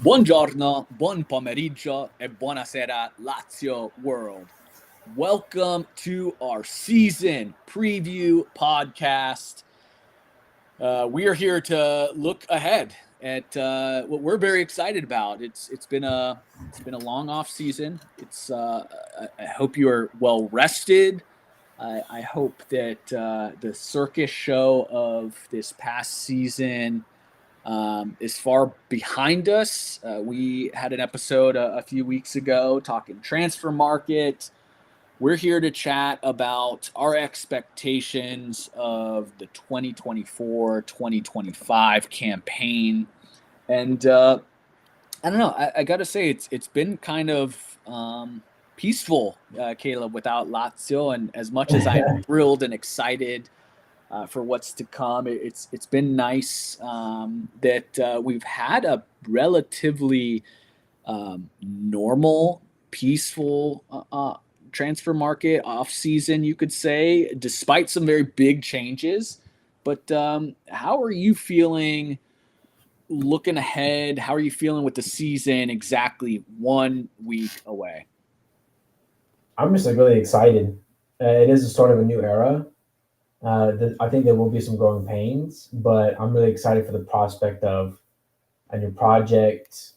Buongiorno, buon pomeriggio, e buonasera, Lazio world. Welcome to our season preview podcast. We are here to look ahead at what we're very excited about. It's been a long off season. I hope you are well rested. I hope that the circus show of this past season is far behind us. We had an episode a few weeks ago talking transfer market. We're here to chat about our expectations of the 2024-2025 campaign. And I don't know, I got to say, it's been kind of peaceful, Caleb, without Lazio. And as much as I'm thrilled and excited for what's to come. It's been nice that we've had a relatively normal, peaceful transfer market off season, you could say, despite some very big changes. But how are you feeling looking ahead? How are you feeling with the season exactly 1 week away? I'm just really excited. It is the start of a new era. I think there will be some growing pains, but I'm really excited for the prospect of a new project.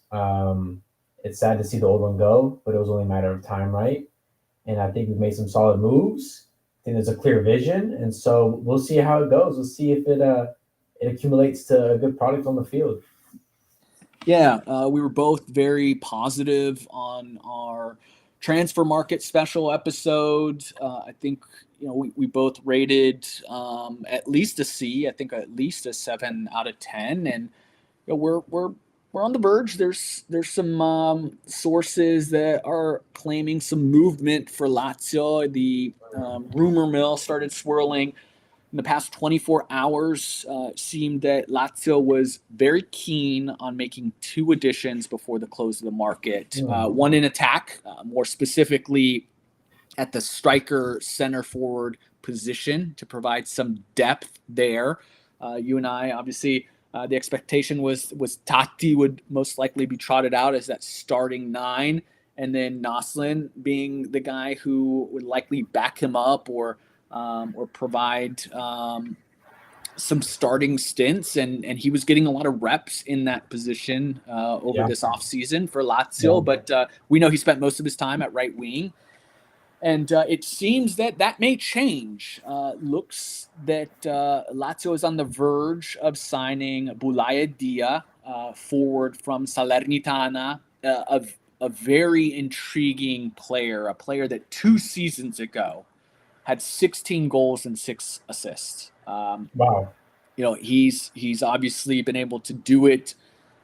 It's sad to see the old one go, but it was only a matter of time, right? And I think we've made some solid moves. I think there's a clear vision, and so we'll see how it goes. We'll see if it accumulates to a good product on the field. Yeah, we were both very positive on our transfer market special episode. I think we both rated at least a C. I think at least a 7 out of 10, and we're on the verge. There's some sources that are claiming some movement for Lazio. The rumor mill started swirling in the past 24 hours. Seemed that Lazio was very keen on making 2 additions before the close of the market. One in attack, more specifically at the striker center forward position to provide some depth there. You and I, obviously, the expectation was Tati would most likely be trotted out as that starting 9, and then Noslin being the guy who would likely back him up or provide some starting stints, and he was getting a lot of reps in that position over Yeah, this offseason for Lazio, yeah, but we know he spent most of his time at right wing. And it seems that may change. Looks that Lazio is on the verge of signing Boulaye Dia, forward from Salernitana, a very intriguing player, a player that 2 seasons ago had 16 goals and 6 assists. wow, He's obviously been able to do it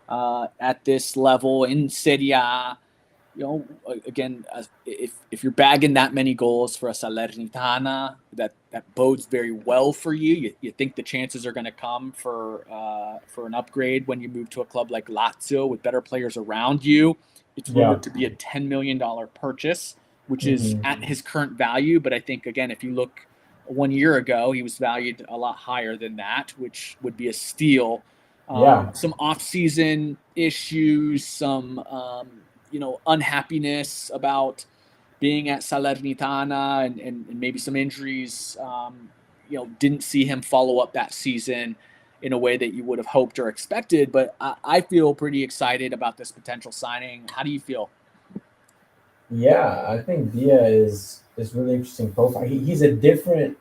at this level in Serie A. Again, if you're bagging that many goals for a Salernitana, that bodes very well for you. You think the chances are going to come for an upgrade when you move to a club like Lazio with better players around you. It's yeah. rumored to be a $10 million purchase, which is Hmm. at his current value. But I think, again, if you look 1 year ago, he was valued a lot higher than that, which would be a steal. Yeah, Some off-season issues, some unhappiness about being at Salernitana, and maybe some injuries. Didn't see him follow up that season in a way that you would have hoped or expected. But I feel pretty excited about this potential signing. How do you feel? yeah. I think Dia is really interesting profile. He's a different.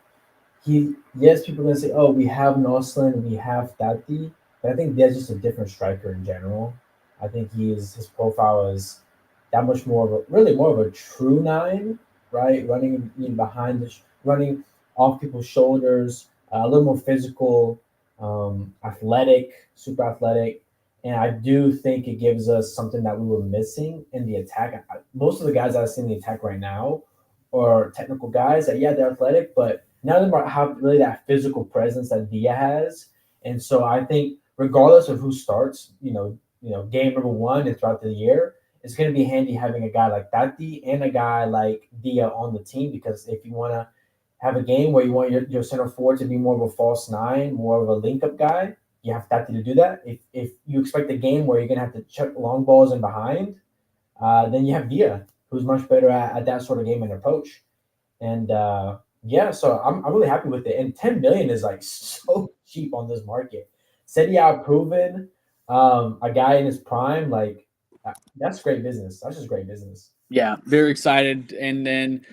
Yes, people are gonna say, "Oh, we have Noslin, we have Tati," but I think Dia's just a different striker in general. I think his profile is that much more of a really more of a true 9, right? Running in behind running off people's shoulders, a little more physical, athletic, super athletic. And I do think it gives us something that we were missing in the attack. Most of the guys I see in the attack right now are technical guys that, yeah, they're athletic, but none of them have really that physical presence that Dia has. And so I think regardless of who starts, game number 1 and throughout the year, it's going to be handy having a guy like Tati and a guy like Dia on the team, because if you want to have a game where you want your center forward to be more of a false 9, more of a link up guy, you have Tati to do that. If you expect a game where you're gonna have to chuck long balls in behind, then you have Dia, who's much better at that sort of game and approach. And yeah, so I'm really happy with it. And 10 million is like so cheap on this market. Serie A proven, a guy in his prime, like that's great business. That's just great business. Yeah, very excited. And then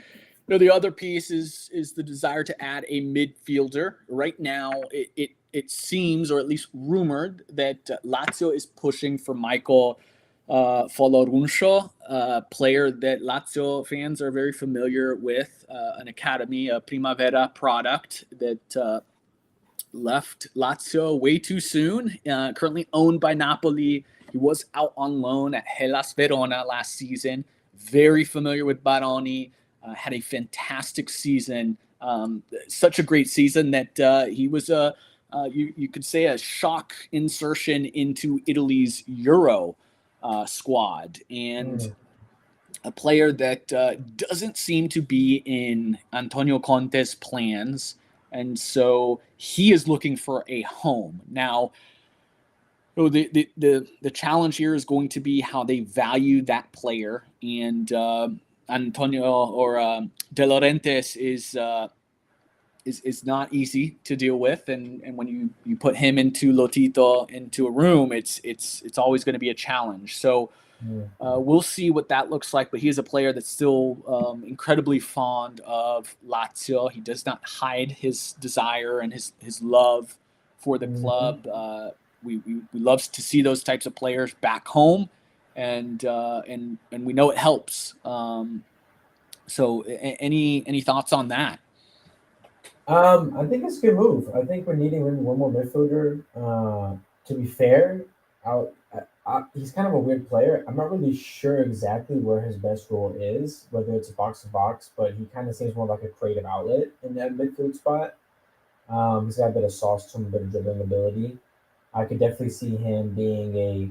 the other piece is the desire to add a midfielder. Right now, it seems, or at least rumored, that Lazio is pushing for Michael Folorunsho, a player that Lazio fans are very familiar with, an academy, a Primavera product that left Lazio way too soon. Currently owned by Napoli. He was out on loan at Hellas Verona last season. Very familiar with Baroni. Had a fantastic season. Such a great season that he was you could say a shock insertion into Italy's Euro squad, and a player that doesn't seem to be in Antonio Conte's plans, and so he is looking for a home now. So the challenge here is going to be how they value that player, and Antonio or De Laurentiis is not easy to deal with, and when you put him into Lotito into a room, it's always going to be a challenge. So we'll see what that looks like, but he is a player that's still incredibly fond of Lazio. He does not hide his desire and his love for the club. We love to see those types of players back home, and we know it helps. So any thoughts on that? I think it's a good move. I think we're needing one more midfielder. To be fair, he's kind of a weird player. I'm not really sure exactly where his best role is, whether it's a box to box, but he kind of seems more like a creative outlet in that midfield spot. He's got a bit of sauce to him, a bit of dribbling ability. I could definitely see him being a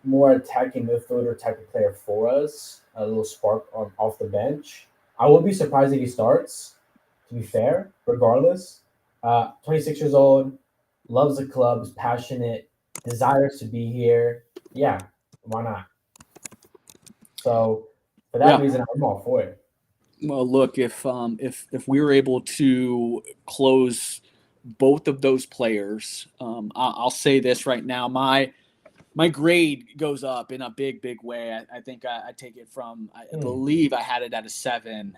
more attacking midfielder type of player for us, a little spark off the bench. I would be surprised if he starts, to be fair, regardless. 26 years old, loves the club, is passionate, desires to be here. Yeah, why not? So for that reason, I'm all for it. Well, look, if we were able to close both of those players, I'll say this right now: my grade goes up in a big way. I think I take it from, I believe I had it at a 7.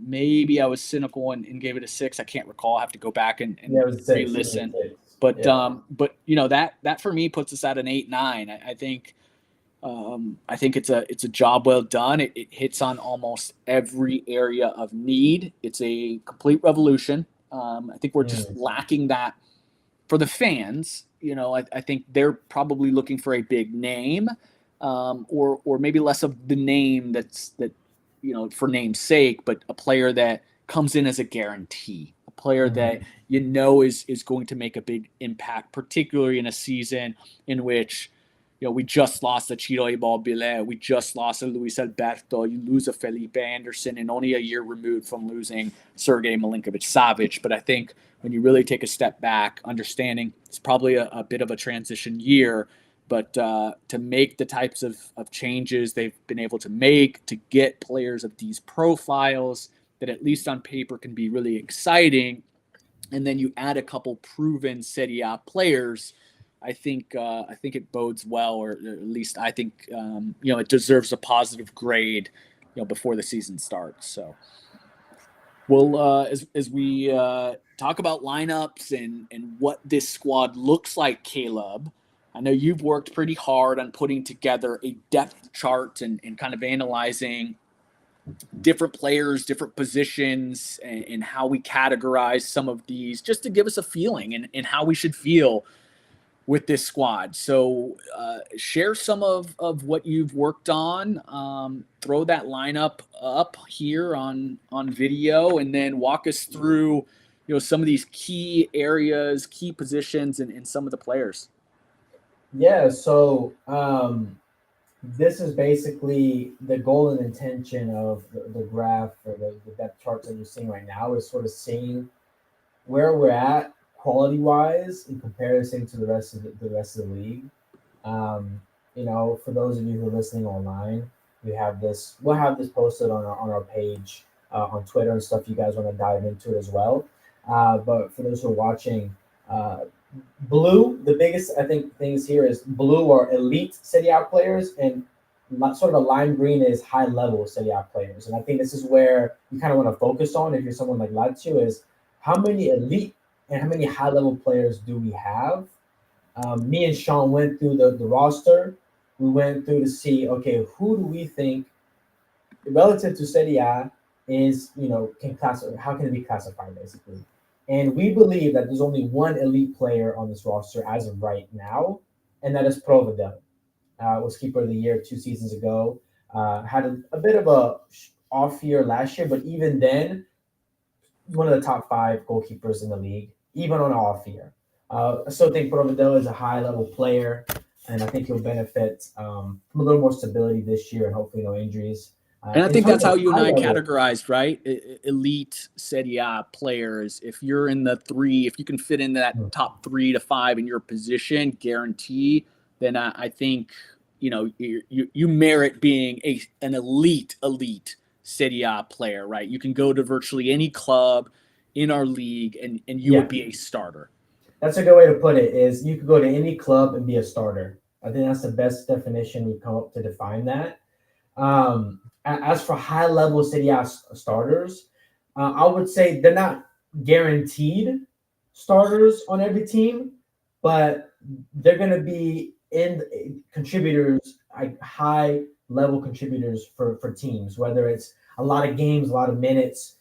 Maybe I was cynical and gave it a 6. I can't recall. I have to go back and re-listen. But that for me puts us at an 8-9. I think it's a job well done. It hits on almost every area of need. It's a complete revolution. I think we're just lacking that for the fans. I think they're probably looking for a big name, or maybe less of the name that for name's sake, but a player that comes in as a guarantee, a player that is going to make a big impact, particularly in a season in which we just lost a Ciro Immobile, we just lost a Luis Alberto, you lose a Felipe Anderson, and only a year removed from losing Sergei Milinkovic-Savic. But I think when you really take a step back, understanding it's probably a bit of a transition year, but to make the types of changes they've been able to make, to get players of these profiles that at least on paper can be really exciting, and then you add a couple proven Serie A players, I think it bodes well, or at least I think it deserves a positive grade, before the season starts. So we'll as we talk about lineups and what this squad looks like, Caleb, I know you've worked pretty hard on putting together a depth chart and kind of analyzing different players, different positions, and how we categorize some of these, just to give us a feeling and how we should feel with this squad. So share some of what you've worked on. Throw that lineup up here on video, and then walk us through some of these key areas, key positions, and some of the players. Yeah, so this is basically the goal and intention of the graph or the depth charts that you're seeing right now, is sort of seeing where we're at quality wise in comparison to the rest of the league. Um, for those of you who are listening online, we have this. We'll have this posted on our page on Twitter and stuff. You guys want to dive into it as well. But for those who are watching, uh, blue, the biggest I think things here is blue are elite Serie A players, and sort of a lime green is high level Serie A players. And I think this is where you kind of want to focus on if you're someone like Lazio is how many elite and how many high level players do we have? Me and Sean went through the roster. We went through to see, okay, who do we think relative to Serie A is, can classify, how can it be classified basically? And we believe that there's only one elite player on this roster as of right now, and that is Provedel. Was keeper of the year 2 seasons ago. Had a bit of a off year last year, but even then, one of the top five goalkeepers in the league, even on an off year. I still think Provedel is a high level player, and I think he'll benefit from a little more stability this year and hopefully no injuries. And I In think terms that's of how you and high I level, categorized, right? Elite Serie A players. If you're in the three, if you can fit in that top 3 to 5 in your position, guarantee, then I think you merit being an elite Serie A player, right? You can go to virtually any club in our league, and you would be a starter. That's a good way to put it. Is you could go to any club and be a starter. I think that's the best definition we've come up to define that. As for high level City House starters, I would say they're not guaranteed starters on every team, but they're going to be in contributors, like high level contributors for teams, whether it's a lot of games, a lot of minutes,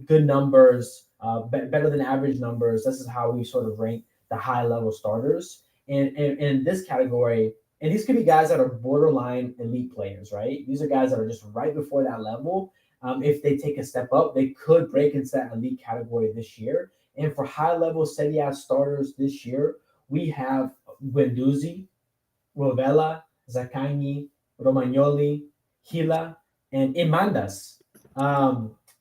good numbers, better than average numbers. This is how we sort of rank the high level starters. And in this category, and these could be guys that are borderline elite players, right? These are guys that are just right before that level. If they take a step up, they could break into that elite category this year. And for high level Serie A starters this year, we have Guendouzi, Rovella, Zaccagni, Romagnoli, Gila, and Imandas.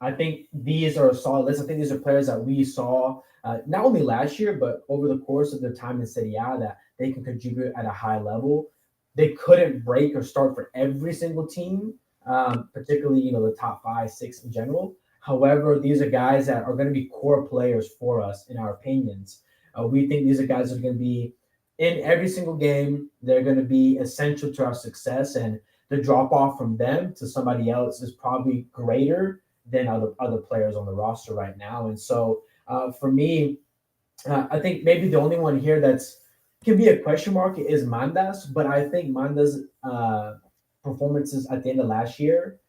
I think these are solid lists. I think these are players that we saw not only last year, but over the course of their time in Serie A that they can contribute at a high level. They couldn't break or start for every single team, particularly the top 5, 6 in general. However, these are guys that are going to be core players for us, in our opinions. We think these are guys that are going to be in every single game. They're going to be essential to our success, and the drop off from them to somebody else is probably greater than other players on the roster right now. And so, for me, I think maybe the only one here that's can be a question mark is Mandas, but I think Mandas' performances at the end of last year,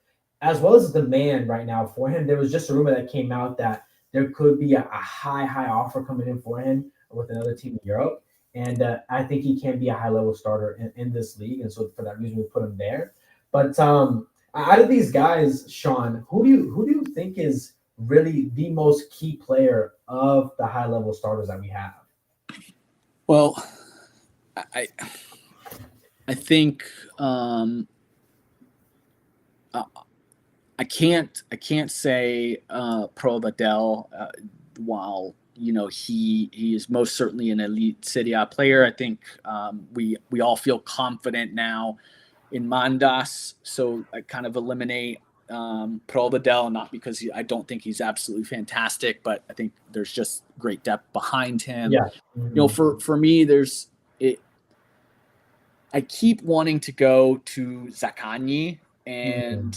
as well as the demand right now for him, there was just a rumor that came out that there could be a high offer coming in for him with another team in Europe. And I think he can be a high level starter in this league. And so for that reason, we put him there. But out of these guys, Sean, who do you think is really the most key player of the high level starters that we have? Well, I think I can't say Provedel while he is most certainly an elite Serie A player. I think we all feel confident now in Mandas, so I kind of eliminate Provedel, not because I don't think he's absolutely fantastic, but I think there's just great depth behind him. Yeah. For me, there's it. I keep wanting to go to Zaccagni, and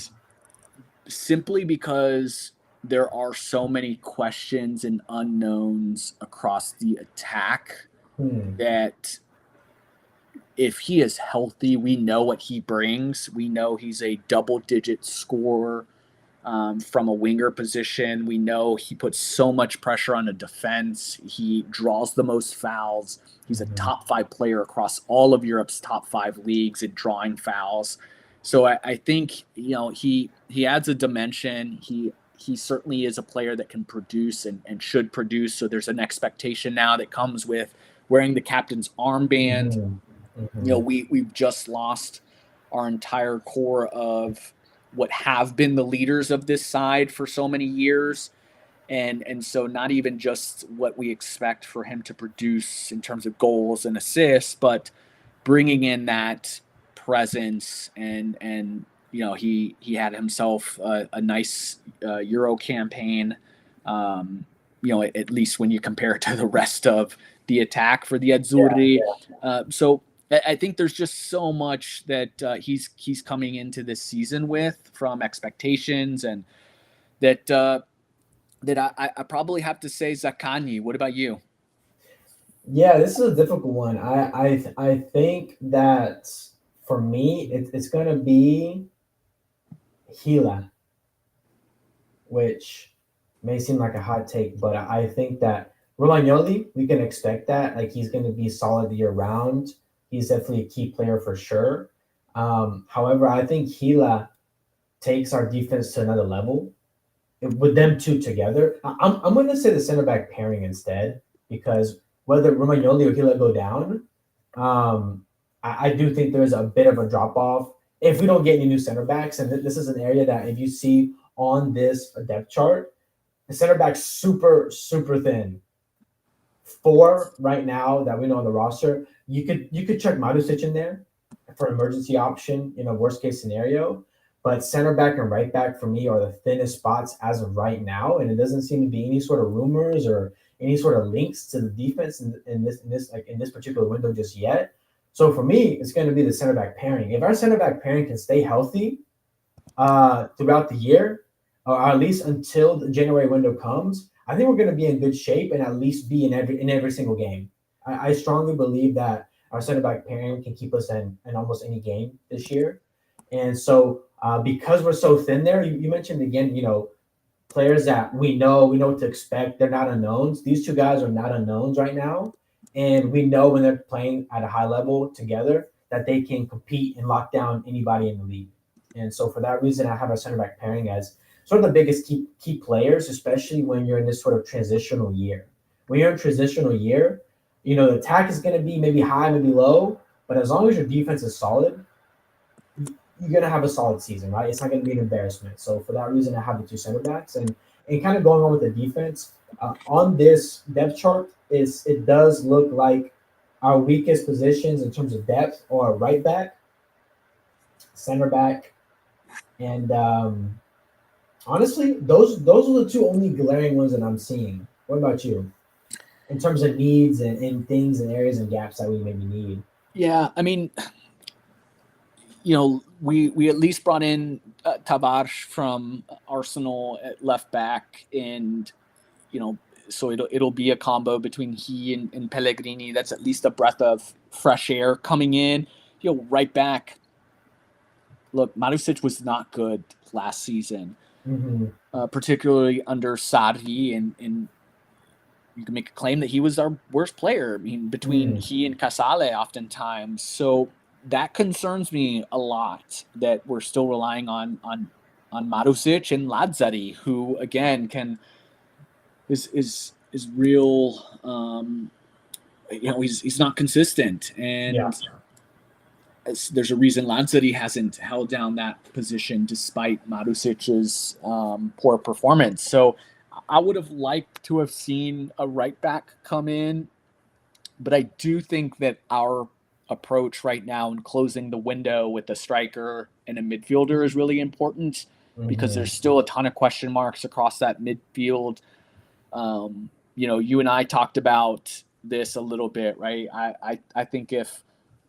simply because there are so many questions and unknowns across the attack that if he is healthy, we know what he brings. We know he's a double-digit scorer from a winger position. We know he puts so much pressure on the defense. He draws the most fouls. He's a top 5 player across all of Europe's top 5 leagues at drawing fouls. So I think he adds a dimension. He certainly is a player that can produce and should produce. So there's an expectation now that comes with wearing the captain's armband. We've just lost our entire core of what have been the leaders of this side for so many years. And so not even just what we expect for him to produce in terms of goals and assists, but bringing in that presence and he had himself a nice Euro campaign. At least when you compare it to the rest of the attack for the Azzurri. So I think there's just so much that he's coming into this season with from expectations, and that I probably have to say Zaccagni. What about you? Yeah, this is a difficult one. I think that for me, it's gonna be Gila, which may seem like a hot take, but I think that Romagnoli, we can expect that. Like he's going to be solid year round. He's definitely a key player for sure. However, I think Gila takes our defense to another level with them two together. I'm going to say the center back pairing instead because whether Romagnoli or Gila go down, I do think there's a bit of a drop off if we don't get any new center backs. And this is an area that if you see on this depth chart, the center back's super thin. Four right now that we know on the roster. You could check Marusic in there for emergency option in a worst case scenario. But center back and right back for me are the thinnest spots as of right now, and it doesn't seem to be any sort of rumors or any sort of links to the defense in this particular window just yet. So for me, it's going to be the center back pairing. If our center back pairing can stay healthy throughout the year, or at least until the January window comes, I think we're going to be in good shape and at least be in every single game. I strongly believe that our center back pairing can keep us in almost any game this year. And so because we're so thin there, you mentioned again, players that we know what to expect. They're not unknowns. These two guys are not unknowns right now. And we know when they're playing at a high level together that they can compete and lock down anybody in the league. And so for that reason, I have our center back pairing as sort of the biggest key players, especially when you're in this sort of transitional year. When you're in transitional year, the attack is going to be maybe high, maybe low, but as long as your defense is solid, you're going to have a solid season, right? It's not going to be an embarrassment. So for that reason, I have the two center backs. And kind of going on with the defense, on this depth chart, it does look like our weakest positions in terms of depth are right back, center back, and honestly, those are the two only glaring ones that I'm seeing. What about you? In terms of needs and things and areas and gaps that we maybe need. Yeah, I mean, we at least brought in Tavares from Arsenal at left back, and so it'll be a combo between he and Pellegrini. That's at least a breath of fresh air coming in. Right back. Look, Marusic was not good last season, particularly under Sarri, and you can make a claim that he was our worst player. I mean, between he and Casale oftentimes. So that concerns me a lot that we're still relying on Marusic and Lazzari, who again is real. He's not consistent, and there's a reason Lazzari hasn't held down that position despite Marusic's poor performance. So I would have liked to have seen a right back come in, but I do think that our approach right now in closing the window with a striker and a midfielder is really important because there's still a ton of question marks across that midfield. You and I talked about this a little bit, right? I think if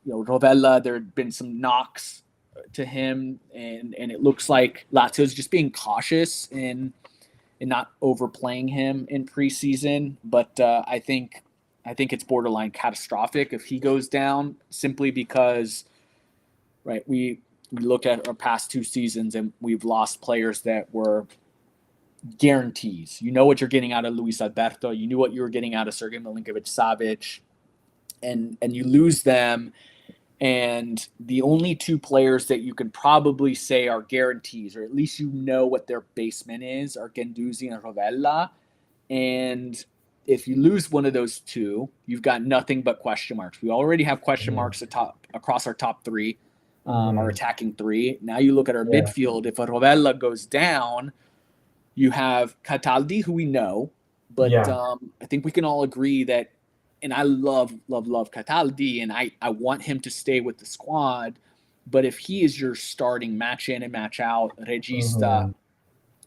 Rovella, there had been some knocks to him, and it looks like Lazio's just being cautious in not overplaying him in preseason. But I think it's borderline catastrophic if he goes down, simply because, right, we look at our past two seasons and we've lost players that were guarantees. You know what you're getting out of Luis Alberto. You knew what you were getting out of Sergej Milinkovic-Savic, and you lose them. And the only two players that you can probably say are guarantees, or at least what their basement is, are Guendouzi and Rovella. And if you lose one of those two, you've got nothing but question marks. We already have question marks across our top three, our attacking three. Now you look at our midfield. If a Rovella goes down, You have Cataldi, who we know, but Yeah. I think we can all agree that, and I love Cataldi, and I want him to stay with the squad. But if he is your starting match in and match out regista, Mm-hmm.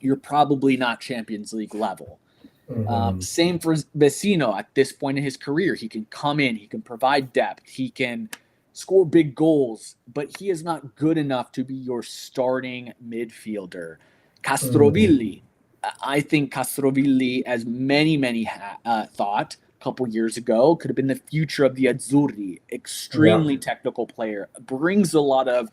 you're probably not Champions League level. Mm-hmm. Same for Vecino at this point in his career. He can come in, he can provide depth, he can score big goals, but he is not good enough to be your starting midfielder. Mm-hmm. Castrovilli, I think Castrovilli, as many thought a couple years ago, could have been the future of the Azzurri. Yeah. Extremely technical player, brings a lot of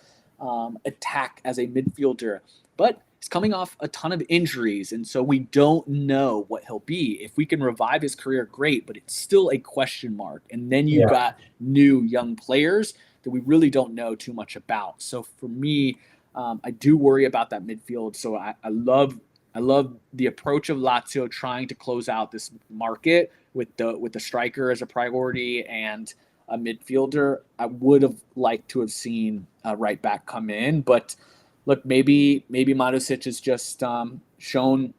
attack as a midfielder, but he's coming off a ton of injuries, and so we don't know what he'll be. If we can revive his career, great, but it's still a question mark. And then you've Yeah. got new young players that we really don't know too much about. So for me, I do worry about that midfield. So I love the approach of Lazio trying to close out this market with the striker as a priority and a midfielder. I would have liked to have seen a right back come in, but look, maybe Marusic has just shown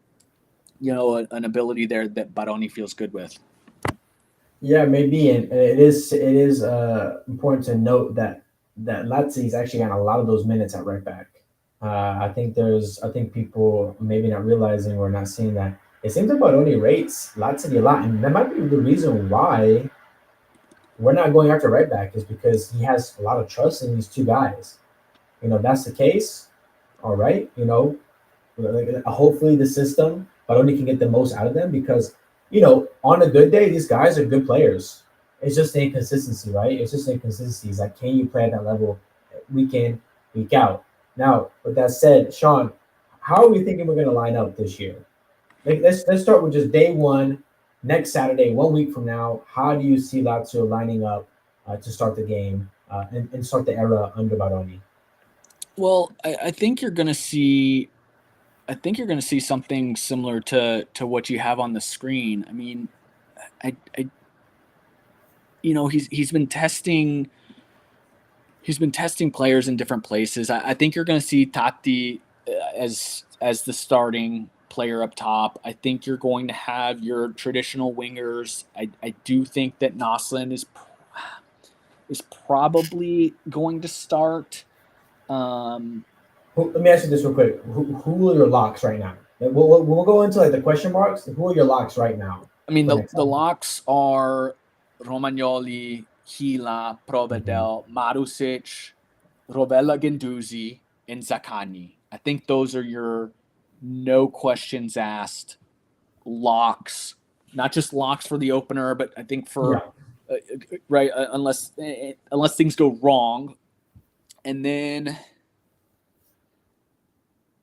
an ability there that Baroni feels good with. Yeah, maybe, and it is important to note that Lazzi's actually got a lot of those minutes at right back. I think people maybe not realizing or not seeing that it seems like Baroni rates Lazzi a lot, and that might be the reason why we're not going after right back is because he has a lot of trust in these two guys. If that's the case, all right. Hopefully the system not only can get the most out of them because on a good day these guys are good players. It's just the inconsistency, right? It's just the inconsistencies. Like, can you play at that level week in, week out? Now, with that said, Sean, how are we thinking we're going to line up this year? Let's start with just day one, next Saturday, 1 week from now. How do you see Lazio lining up to start the game and start the era under Baroni? Well, I think you're going to see. I think you're going to see something similar to what you have on the screen. I mean, I he's been testing. He's been testing players in different places. I think you're going to see Tati as the starting player up top. I think you're going to have your traditional wingers. I do think that Noslin is probably going to start. Um, Let me ask you this real quick. Who are your locks right now? We'll go into like the question marks. Who are your locks right now I mean, for next the time? locks are Romagnoli, Gila, Mhm. Provedel, Marusic, Rovella Gendouzi, and Zaccagni. I think those are your no questions asked locks, not just locks for the opener, but I think for Yeah. right unless things go wrong, and then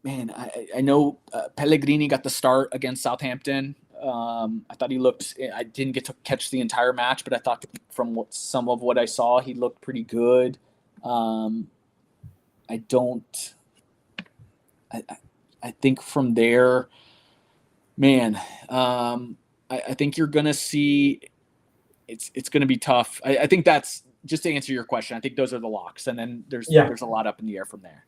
man, I know Pellegrini got the start against Southampton. I thought he looked. I didn't get to catch the entire match, but I thought from some of what I saw, he looked pretty good. Um, I don't. I, I think from there, man, I think you're gonna see. It's gonna be tough. I think that's just to answer your question. I think those are the locks, and then Yeah. there's a lot up in the air from there.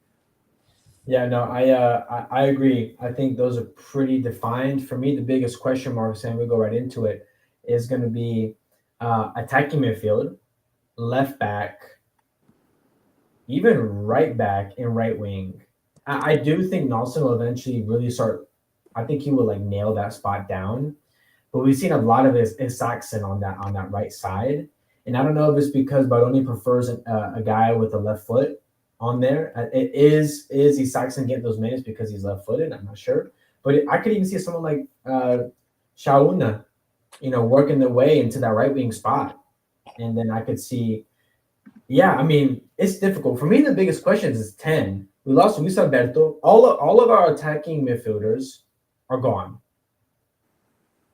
Yeah. No, I agree. I think those are pretty defined. For me, the biggest question marks, and we go right into it, is going to be attacking midfield, left back, even right back and right wing. I do think Nelson will eventually really start. I think he will like nail that spot down. But we've seen a lot of is Saxon on that right side, and I don't know if it's because Baroni prefers a guy with a left foot on there. It is Saxon getting those minutes because he's left footed? I'm not sure, but I could even see someone like Shauna, working their way into that right wing spot, and then I could see. Yeah, I mean it's difficult for me. The biggest question is 10. We lost Luis Alberto. All of our attacking midfielders are gone,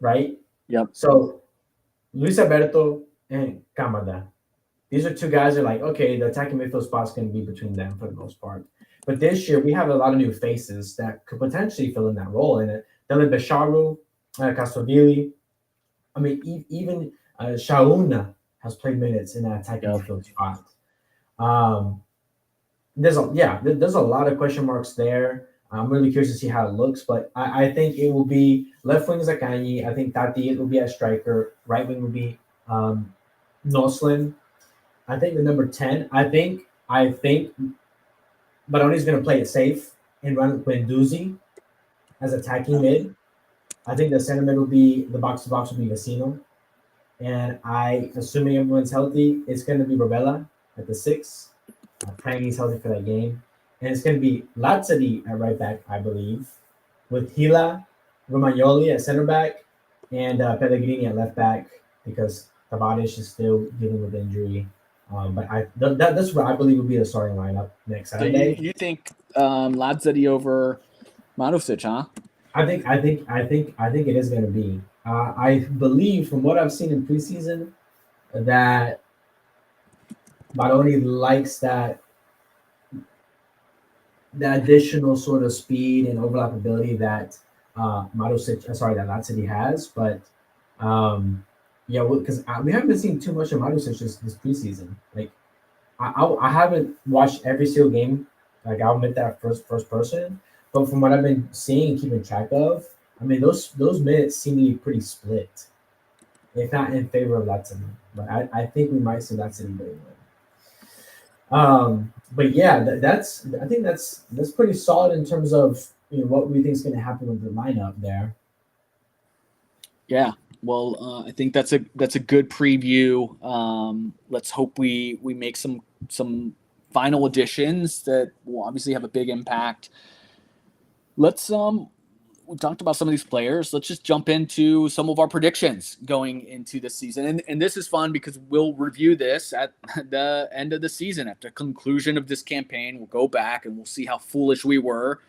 right? Yep. So Luis Alberto and Kamada. These are two guys that are like, okay, the attacking midfield spot's going to be between them for the most part. But this year, we have a lot of new faces that could potentially fill in that role. And Dele Besharu, Castrovilli, I mean, even Shauna has played minutes in that attacking Yep. midfield spot. Um, there's a lot of question marks there. I'm really curious to see how it looks, but I think it will be left wing Zaccagni. I think Tati it will be a striker. Right wing will be um, Noslin. I think the number 10. I think Baroni's going to play it safe and run with Guendouzi as attacking mid. I think the center mid will be the box to box will be Vecino. And assuming everyone's healthy, it's going to be Rabella at the 6. I'm praying he's healthy for that game. And it's going to be Lazzari at right back, I believe, with Gila, Romagnoli at center back, and Pellegrini at left back because Tavares is still dealing with injury. That's what I believe will be the starting lineup next So Saturday. you think Lazzari over Marusic, huh? I think it is going to be. I believe from what I've seen in preseason that Baroni likes the additional sort of speed and overlappability that that Lazzari has. But yeah, because we haven't been seeing too much of Marusic this preseason. Like I haven't watched every single game. Like I'll admit that first person, but from what I've been seeing and keeping track of, I mean those minutes seem to be pretty split, if not in favor of Lazzari. But I think we might see Lazzari very well. But yeah, I think that's pretty solid in terms of what we think is going to happen with the lineup there. Yeah. Well, I think that's a good preview. Let's hope we make some final additions that will obviously have a big impact. Let's we talked about some of these players. Let's just jump into some of our predictions going into this season. And this is fun because we'll review this at the end of the season. At the conclusion of this campaign, we'll go back and we'll see how foolish we were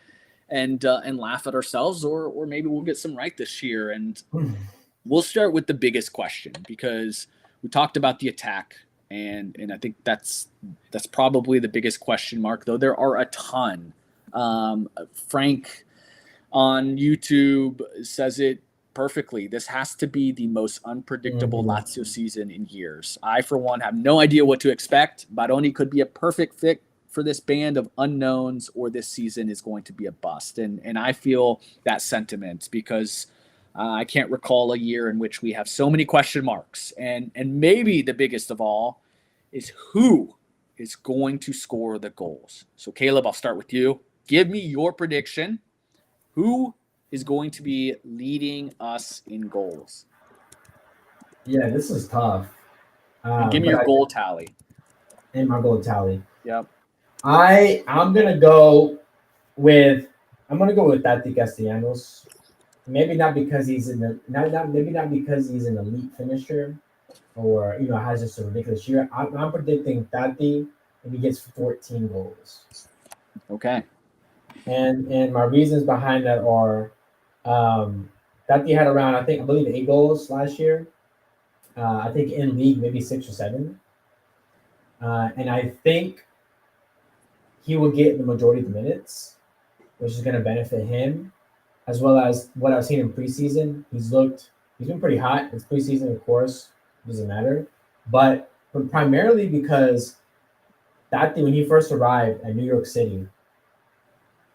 and laugh at ourselves, or maybe we'll get some right this year. And we'll start with the biggest question because we talked about the attack, and I think that's probably the biggest question mark, though there are a ton. Frank on YouTube says it perfectly. This has to be the most unpredictable Lazio season in years. I, for one, have no idea what to expect. Baroni could be a perfect fit for this band of unknowns, or this season is going to be a bust. And I feel that sentiment because I can't recall a year in which we have so many question marks. And maybe the biggest of all is who is going to score the goals. So, Caleb, I'll start with you. Give me your prediction. Who is going to be leading us in goals? Yeah, this is tough. And give me your goal tally. And my goal tally. Yep. I'm gonna go with Tati Castellanos. Maybe not because he's maybe not because he's an elite finisher or has just a ridiculous year. I'm predicting Tati and he gets 14 goals. Okay. And my reasons behind that are Tati had around I believe 8 goals last year. I think in league maybe 6 or 7. And I think he will get the majority of the minutes, which is going to benefit him, as well as what I've seen in preseason. He's been pretty hot. It's preseason, of course, doesn't matter. But primarily because Tati, when he first arrived at New York City,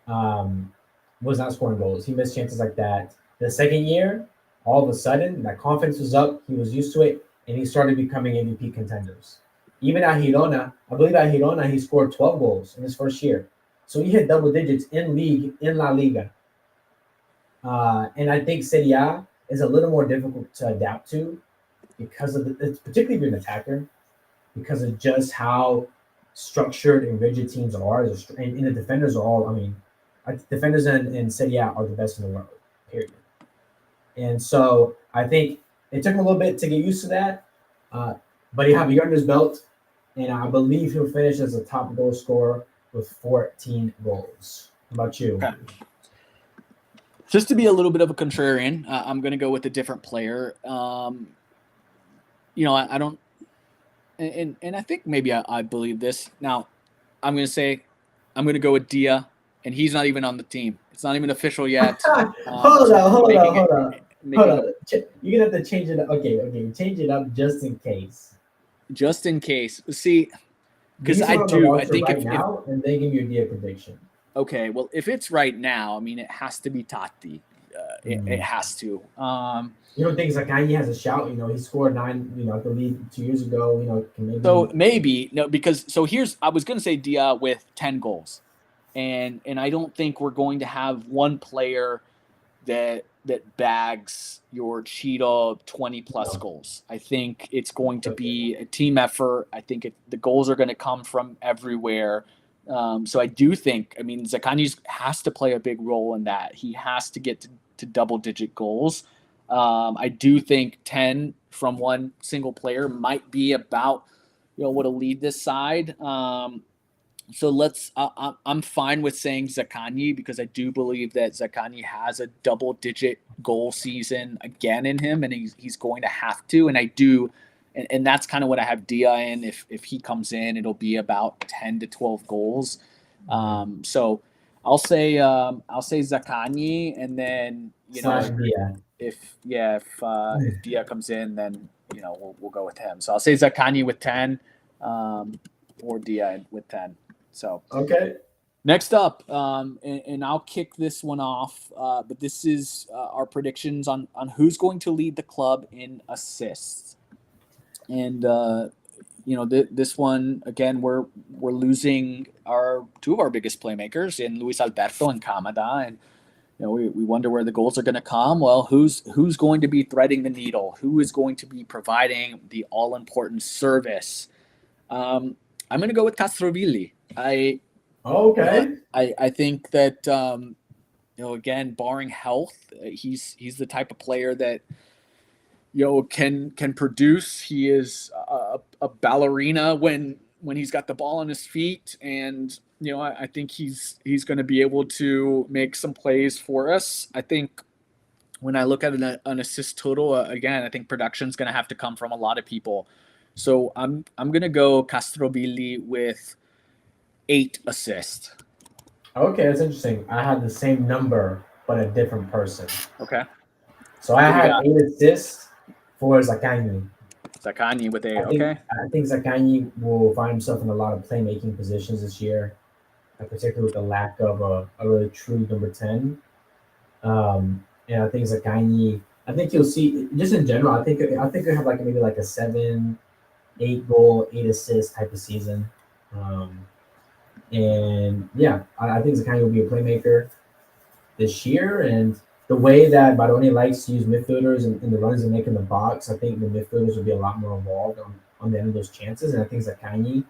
was not scoring goals. He missed chances like that. The second year, all of a sudden, that confidence was up. He was used to it, and he started becoming MVP contenders. Even at Girona, I believe at Girona, he scored 12 goals in his first year. So he hit double digits in La Liga. And I think Serie A is a little more difficult to adapt to because it's particularly if you're an attacker, because of just how structured and rigid teams are. And the defenders are all, defenders in Serie A are the best in the world, period. And so I think it took him a little bit to get used to that. But he have a year under his belt, and I believe he'll finish as a top goal scorer with 14 goals. How about you? Okay. Just to be a little bit of a contrarian, I'm going to go with a different player. I don't, and I think maybe I believe this. Now, I'm going to go with Dia, and he's not even on the team. It's not even official yet. Hold on. You're going to have to change it up. Okay. Change it up just in case. Just in case. See, because I think and then give you a Dia prediction. Okay, well, if it's right now, I mean, it has to be Tati. It has to. You don't think Zaccagni has a shout? He scored 9. I believe 2 years ago. Can So maybe. maybe no, because so here's I was going to say Dia with 10 goals, and I don't think we're going to have one player that bags your Cheetah 20 plus No. goals. I think it's going to Okay. be a team effort. I think the goals are going to come from everywhere. So I do think, I mean, Zaccagni has to play a big role in that. He has to get to double digit goals. I do think 10 from one single player might be about, what'll lead this side. So I'm fine with saying Zaccagni because I do believe that Zaccagni has a double-digit goal season again in him, and he's going to have to. And I do, and that's kind of what I have Dia in. If he comes in, it'll be about 10 to 12 goals. So I'll say Zaccagni, and then Slash Dia. if Dia comes in, then we'll go with him. So I'll say Zaccagni with 10, or Dia with 10. So Okay. next up, and I'll kick this one off, but this is our predictions on who's going to lead the club in assists. And this one again, we're losing our two of our biggest playmakers in Luis Alberto and Kamada, and we wonder where the goals are going to come. Well, who's going to be threading the needle? Who is going to be providing the all important service? I'm going to go with Castrovilli. Okay. I think that again, barring health, he's the type of player that can produce. He is a ballerina when he's got the ball on his feet, and I think he's going to be able to make some plays for us. I think when I look at an assist total, again, I think production's going to have to come from a lot of people. So I'm going to go Castrovilli with 8 assists. Okay, that's interesting. I had the same number, but a different person. Okay. So I Who do you have got? 8 assists for Zaccagni. Zaccagni with 8. I think Okay. I think Zaccagni will find himself in a lot of playmaking positions this year, particularly with the lack of a really true number 10. And I think Zaccagni. I think you'll see just in general. I think you have like maybe like a 7, 8 goal, 8 assist type of season. Um, and yeah, I think Zaccagni will be a playmaker this year. And the way that Baroni likes to use midfielders and the runs they make in the box, I think the midfielders will be a lot more involved on the end of those chances. And I think Zaccagni,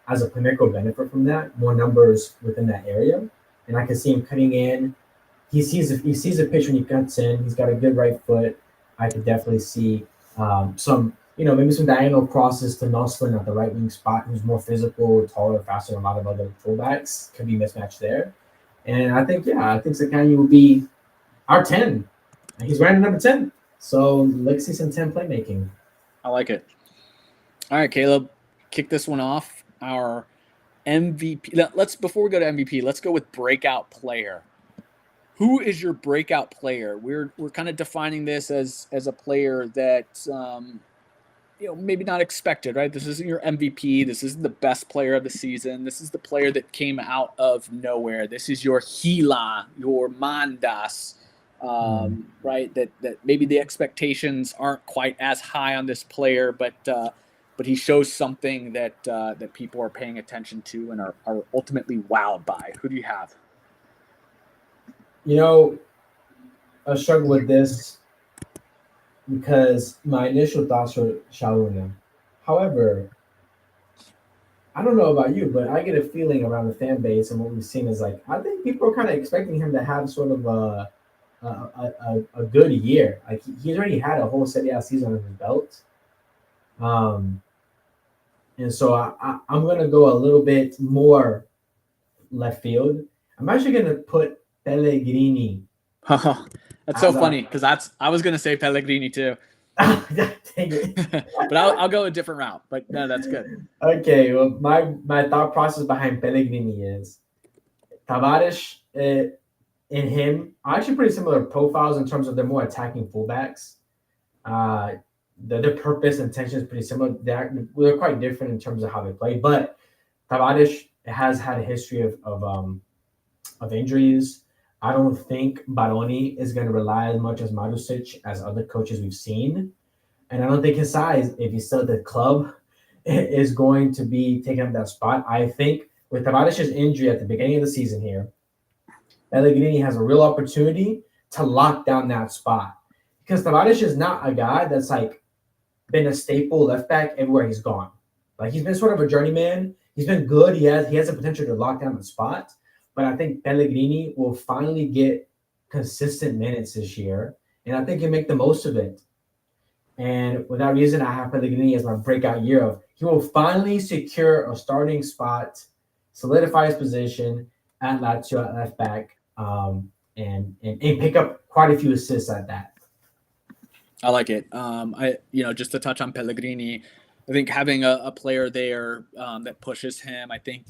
as a playmaker, will benefit from that, more numbers within that area. And I can see him cutting in. He sees a pitch when he cuts in. He's got a good right foot. I could definitely see some, maybe some diagonal crosses to Noslin at the right wing spot, who's more physical, taller, faster than a lot of other fullbacks. Could be mismatched there. And I think Zaccagni will be our 10. He's wearing number 10. So let's see some 10 playmaking. I like it. All right, Caleb, kick this one off. Our MVP. Let's before we go to MVP, let's go with breakout player. Who is your breakout player? We're kind of defining this as a player that maybe not expected, right? This isn't your MVP. This isn't the best player of the season. This is the player that came out of nowhere. This is your Gila, your Mandas, right? That maybe the expectations aren't quite as high on this player, but he shows something that people are paying attention to and are ultimately wowed by. Who do you have? I struggle with this because my initial thoughts were Shauna. However, I don't know about you, but I get a feeling around the fan base and what we've seen is like I think people are kind of expecting him to have sort of a good year. Like he's already had a whole Serie A season under his belt, um, and so I'm gonna go a little bit more left field. I'm actually gonna put Pellegrini That's so as funny because I was gonna say Pellegrini too, dang it. but I'll go a different route. But no, that's good. Okay, well, my thought process behind Pellegrini is Tavares and him are actually pretty similar profiles in terms of they're more attacking fullbacks. Uh, their purpose and intention is pretty similar. They're quite different in terms of how they play, but Tavares has had a history of of injuries. I don't think Baroni is going to rely as much as Marusic as other coaches we've seen. And I don't think his size, if he's still at the club, is going to be taking up that spot. I think with Tavares' injury at the beginning of the season here, Pellegrini has a real opportunity to lock down that spot. Because Tavares is not a guy that's like been a staple left back everywhere he's gone. Like he's been sort of a journeyman. He's been good. He has the potential to lock down the spot. But I think Pellegrini will finally get consistent minutes this year, and I think he'll make the most of it. And with that reason, I have Pellegrini as my breakout year of he will finally secure a starting spot, solidify his position at Lazio at left back, and pick up quite a few assists at that. I like it. Just to touch on Pellegrini, I think having a player there that pushes him. I think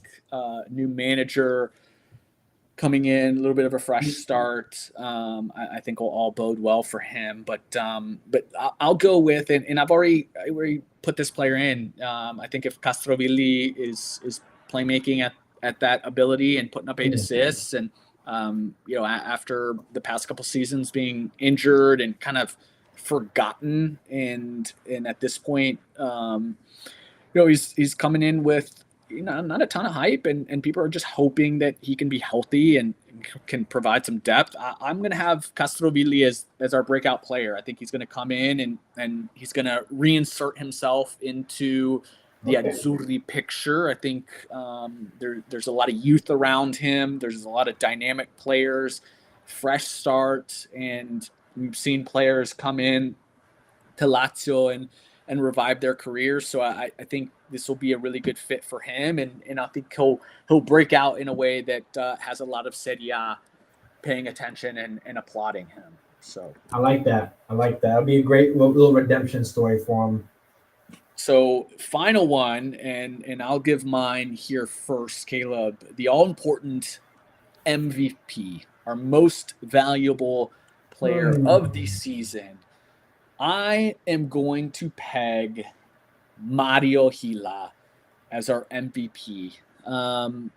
new manager coming in, a little bit of a fresh start. I think will all bode well for him. But I'll go with and I already put this player in. I think if Castrovilli is playmaking at that ability and putting up 8 assists, and after the past couple seasons being injured and kind of forgotten, and at this point, he's coming in with not a ton of hype, and people are just hoping that he can be healthy and can provide some depth. I'm going to have Castrovilli as our breakout player. I think he's going to come in and he's going to reinsert himself into the Azzurri picture. I think there's a lot of youth around him. There's a lot of dynamic players, fresh start, and we've seen players come in to Lazio and revive their careers. So I think this will be a really good fit for him, and I think he'll break out in a way that has a lot of Serie A paying attention and applauding him. So I like that. It'll be a great little redemption story for him. So final one, and I'll give mine here first, Caleb. The all-important MVP, our most valuable player of the season. I am going to peg Mario Gila as our MVP. Obviously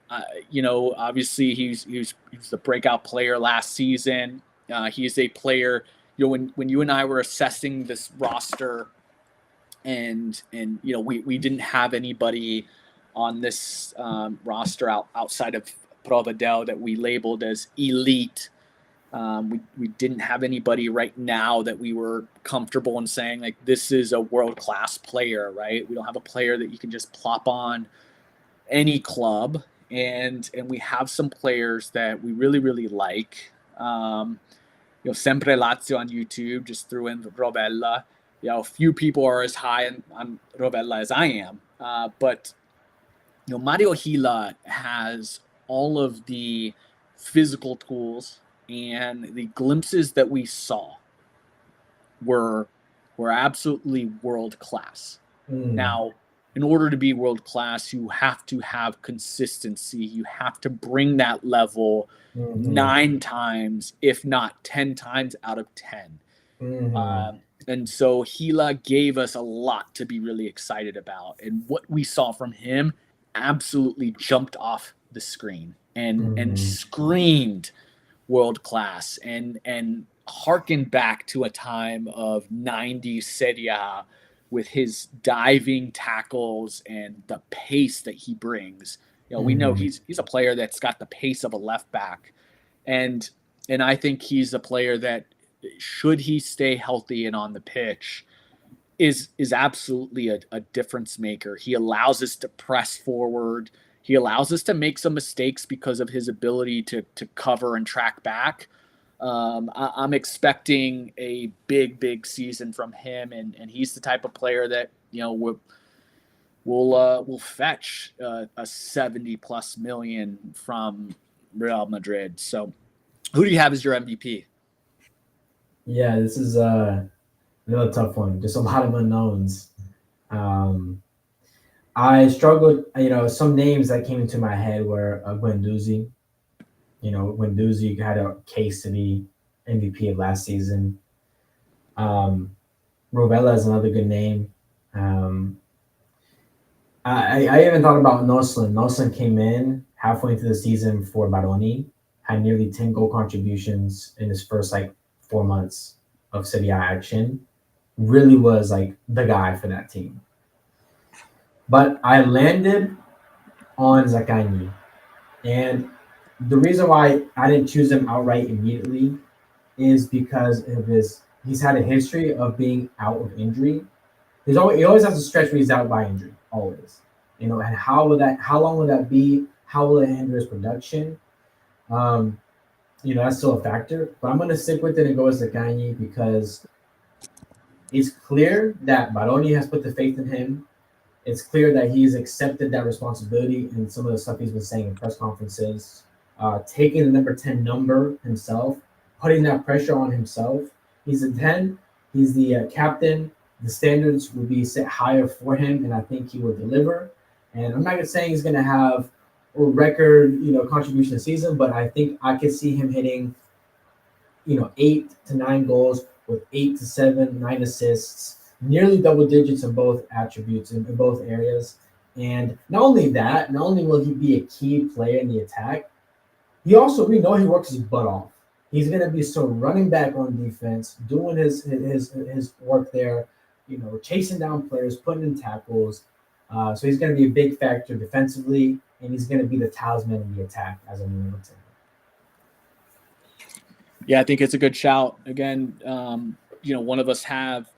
he was the breakout player last season. He is a player. When you and I were assessing this roster, and we didn't have anybody on this roster outside of Provedel that we labeled as elite. We didn't have anybody right now that we were comfortable in saying like this is a world-class player, right? We don't have a player that you can just plop on any club, and we have some players that we really, really like. Sempre Lazio on YouTube just threw in Rovella. A few people are as high on Rovella as I am, but Mario Gila has all of the physical tools, and the glimpses that we saw were absolutely world class. Now, in order to be world class, you have to have consistency. You have to bring that level 9 times, if not 10 times out of 10. And so Gila gave us a lot to be really excited about. And what we saw from him absolutely jumped off the screen and screamed world class and harkened back to a time of 90s Serie A with his diving tackles and the pace that he brings. We know he's a player that's got the pace of a left back. And I think he's a player that, should he stay healthy and on the pitch, is absolutely a difference maker. He allows us to press forward. He allows us to make some mistakes because of his ability to cover and track back. I'm expecting a big season from him, and he's the type of player that will fetch a 70+ million from Real Madrid. So, who do you have as your MVP? Yeah, this is another tough one. Just a lot of unknowns. I struggled. Some names that came into my head were Guendouzi. Guendouzi had a case to be MVP of last season. Rovella is another good name. I even thought about Noslin. Noslin came in halfway into the season for Baroni, had nearly 10 goal contributions in his first like 4 months of Serie A action, really was like the guy for that team. But I landed on Zaccagni. And the reason why I didn't choose him outright immediately is because of he's had a history of being out of injury. He always has a stretch where he's out by injury, always. And how long will that be? How will it hinder his production? Um, that's still a factor. But I'm gonna stick with it and go with Zaccagni because it's clear that Baroni has put the faith in him. It's clear that he's accepted that responsibility and some of the stuff he's been saying in press conferences, taking the number 10 number himself, putting that pressure on himself. He's a 10, he's the captain. The standards will be set higher for him, and I think he will deliver. And I'm not saying he's going to have a record, contribution season, but I think I could see him hitting, 8 to 9 goals with 8 to 7, 9 assists, nearly double digits in both attributes in both areas. And not only will he be a key player in the attack, we know he works his butt off. He's gonna be still running back on defense, doing his work there, chasing down players, putting in tackles. So he's gonna be a big factor defensively, and he's gonna be the talisman in the attack as a number 10. Yeah, I think it's a good shout. Again, one of us have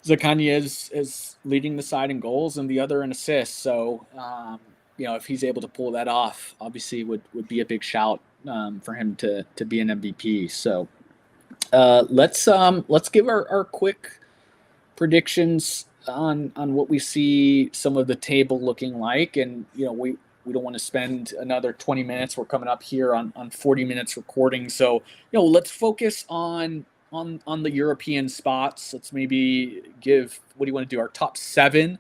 Zaccagni is leading the side in goals and the other in assists. So, if he's able to pull that off, obviously would be a big shout for him to be an MVP. So, let's give our quick predictions on what we see some of the table looking like, and we don't want to spend another 20 minutes. We're coming up here on 40 minutes recording, so let's focus on the European spots. Let's maybe give, what do you want to do, our top 7?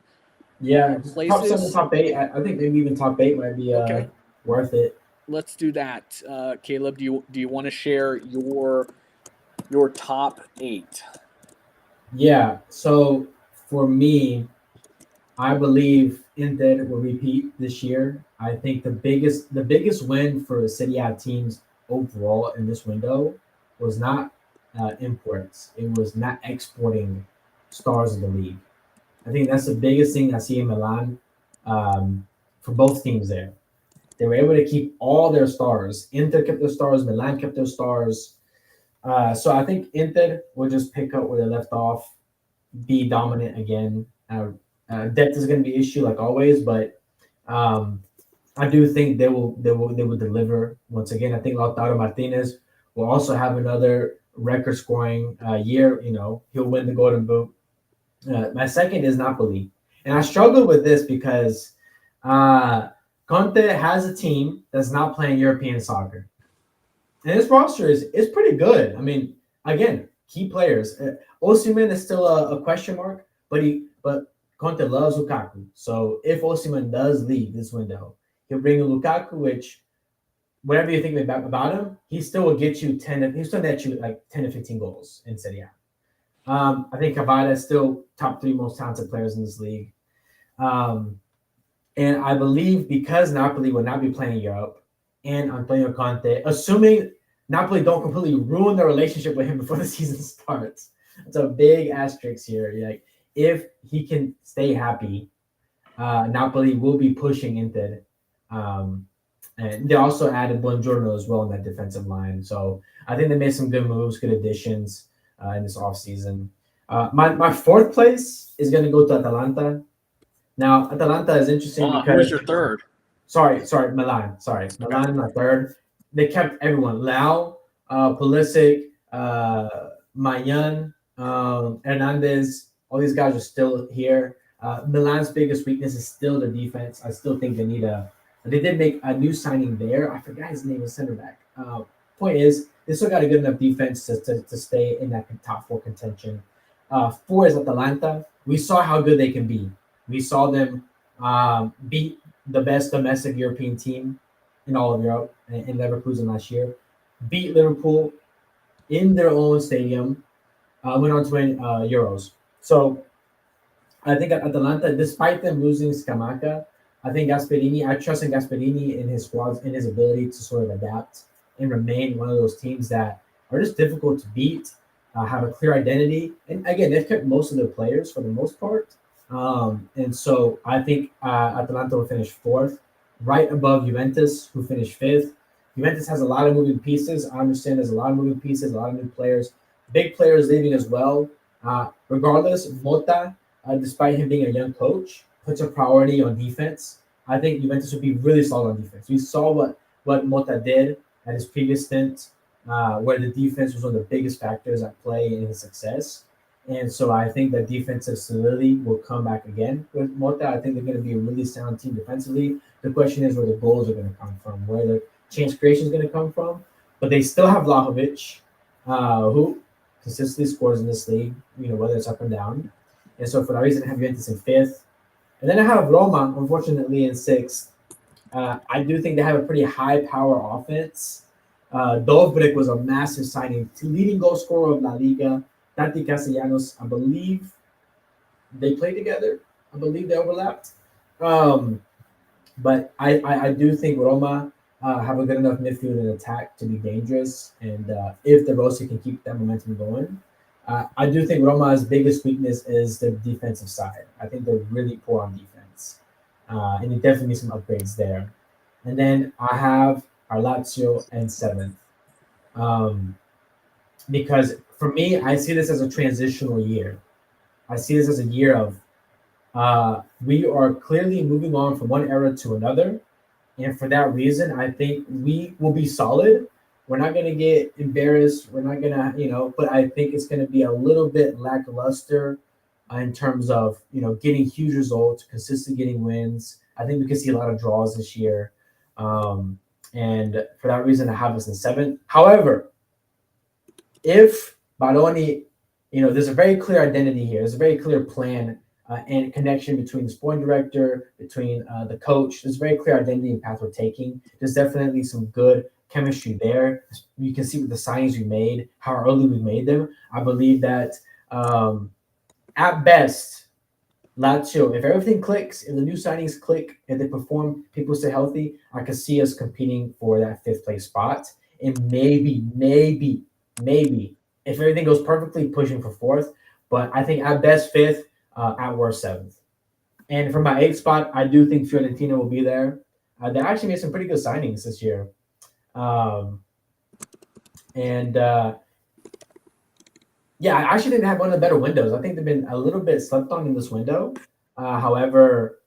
Yeah, places? top 7, top 8. I think maybe even top 8 might be okay. Worth it. Let's do that. Caleb, do you want to share your top 8? Yeah, so for me, I believe Inter will repeat this year. I think the biggest win for the Serie A teams overall in this window was not imports. It was not exporting stars of the league. I think that's the biggest thing I see in Milan for both teams there. They were able to keep all their stars. Inter kept their stars. Milan kept their stars. So I think Inter will just pick up where they left off, be dominant again. Depth is going to be an issue like always, but I do think they will deliver once again. I think Lautaro Martinez will also have another record scoring year. He'll win the Golden Boot. My second is Napoli, and I struggled with this because Conte has a team that's not playing European soccer, and his roster is pretty good. I mean, again, key players. Osimhen is still a question mark, but Conte loves Lukaku. So if Osimhen does leave this window, he'll bring in Lukaku, which, whatever you think about him, he still will get you 10. He's still net you like 10 to 15 goals in Serie A. I think Cavada is still top 3 most talented players in this league. And I believe because Napoli will not be playing Europe and Antonio Conte, assuming Napoli don't completely ruin their relationship with him before the season starts. It's a big asterisk here. Like, if he can stay happy, Napoli will be pushing Inter. And they also added Buongiorno as well in that defensive line. So I think they made some good moves, good additions in this offseason. My 4th place is going to go to Atalanta. Now, Atalanta is interesting because... Who's your 3rd? Sorry, Milan. Sorry, okay. Milan, my 3rd. They kept everyone. Lau, Pulisic, Mayan, Hernandez. All these guys are still here. Milan's biggest weakness is still their defense. I still think they need they did make a new signing there. I forgot his name, was center back. Point is, they still got a good enough defense to stay in that top 4 contention. 4 is Atalanta. We saw how good they can be. We saw them beat the best domestic European team in all of Europe in Leverkusen last year. Beat Liverpool in their own stadium. Went on to win Euros. So I think at Atalanta, despite them losing Scamacca, I think I trust in Gasperini in his squads, in his ability to sort of adapt and remain one of those teams that are just difficult to beat, have a clear identity. And again, they've kept most of their players for the most part. And so I think Atalanta will finish fourth, right above Juventus, who finished fifth. Juventus has a lot of moving pieces. I understand there's a lot of moving pieces, a lot of new players, big players leaving as well. Regardless, Mota, despite him being a young coach, puts a priority on defense. I think Juventus would be really solid on defense. We saw what Mota did at his previous stint, where the defense was one of the biggest factors at play in his success. And so I think that defensive stability will come back again with Mota. I think they're going to be a really sound team defensively. The question is where the goals are going to come from, where the chance creation is going to come from. But they still have Vlahovic, who consistently scores in this league, whether it's up and down. And so for that reason, I have Juventus in fifth. And then I have Roma, unfortunately, in sixth. I do think they have a pretty high power offense. Dovbrek was a massive signing, leading goal scorer of La Liga. Tati Castellanos, I believe they play together. I believe they overlapped. But I do think Roma have a good enough midfield and attack to be dangerous. And if the Rossi can keep that momentum going, I do think Roma's biggest weakness is their defensive side. I think they're really poor on defense. And they definitely need some upgrades there. And then I have our Lazio and seventh. Because for me, I see this as a transitional year. I see this as a year of we are clearly moving on from one era to another. And for that reason, I think we will be solid. We're not going to get embarrassed. We're not going to, but I think it's going to be a little bit lackluster in terms of, getting huge results, consistently getting wins. I think we could see a lot of draws this year. And for that reason, I have us in seventh. However, if Baroni, there's a very clear identity here. There's a very clear plan and connection between the sporting director, between the coach. There's a very clear identity and path we're taking. There's definitely some good chemistry there. You can see with the signings we made, how early we made them. I believe that at best, Lazio, if everything clicks, if the new signings click, if they perform, people stay healthy, I could see us competing for that fifth place spot. And maybe, if everything goes perfectly, pushing for fourth. But I think at best fifth, at worst seventh. And for my eighth spot, I do think Fiorentina will be there. They actually made some pretty good signings this year. Yeah, I actually think they have one of the better windows. I think they've been a little bit slept on in this window. However,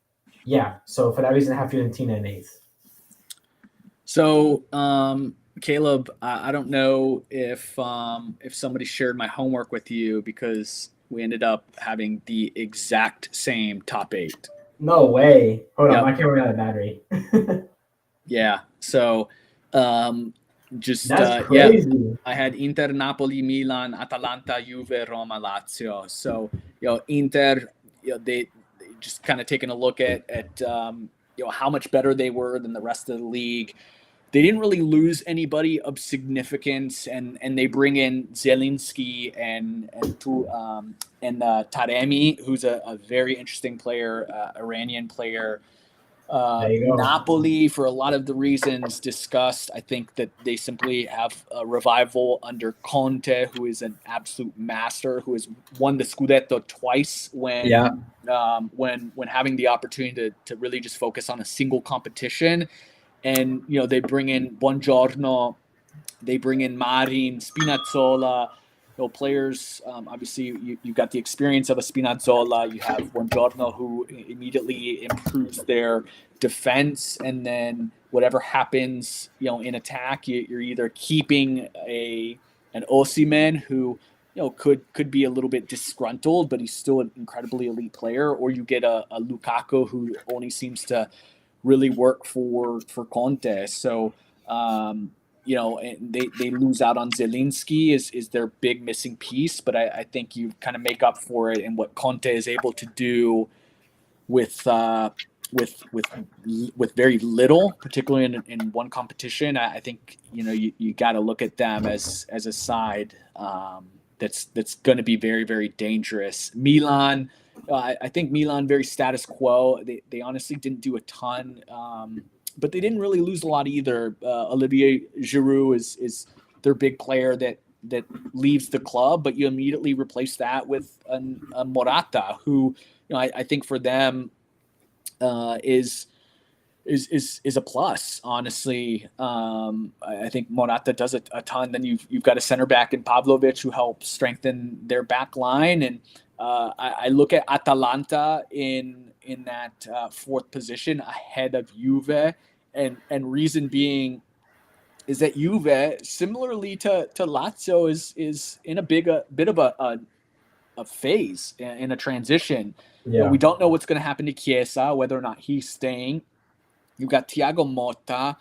yeah. So for that reason, I have Fiorentina in eighth. So, Caleb, I don't know if somebody shared my homework with you because we ended up having the exact same top eight. No way. Hold on, my camera got a battery. Yeah. So, That's crazy. Yeah, I had Inter, Napoli, Milan, Atalanta, Juve, Roma, Lazio. So, Inter, they just kind of taking a look at how much better they were than the rest of the league. They didn't really lose anybody of significance, and they bring in Zielinski and Taremi, who's a very interesting player, Iranian player. Napoli, for a lot of the reasons discussed, I think that they simply have a revival under Conte, who is an absolute master, who has won the Scudetto twice when having the opportunity to really just focus on a single competition. And, they bring in Buongiorno, they bring in Marin, Spinazzola, players. Obviously, you've got the experience of a Spinazzola. You have Buongiorno, who immediately improves their defense. And then whatever happens, in attack, you're either keeping an Osimhen, who, could be a little bit disgruntled, but he's still an incredibly elite player, or you get a Lukaku, who only seems to really work for Conte. So, they lose out on Zielinski is their big missing piece, but I think you kind of make up for it in what Conte is able to do with very little, particularly in one competition. I think you got to look at them as a side that's going to be very, very dangerous. Milan. I think Milan very status quo. They honestly didn't do a ton but they didn't really lose a lot either. Olivier Giroud is their big player that leaves the club, but you immediately replace that with a Morata, who I think for them is a plus. Honestly, I think Morata does a ton. Then you've got a center back in Pavlovic who helps strengthen their back line, and I look at Atalanta in that fourth position ahead of Juve, and reason being is that Juve, similarly to Lazio, is in a bit of a phase in a transition. We don't know what's going to happen to Chiesa, whether or not he's staying. You've got Thiago Motta,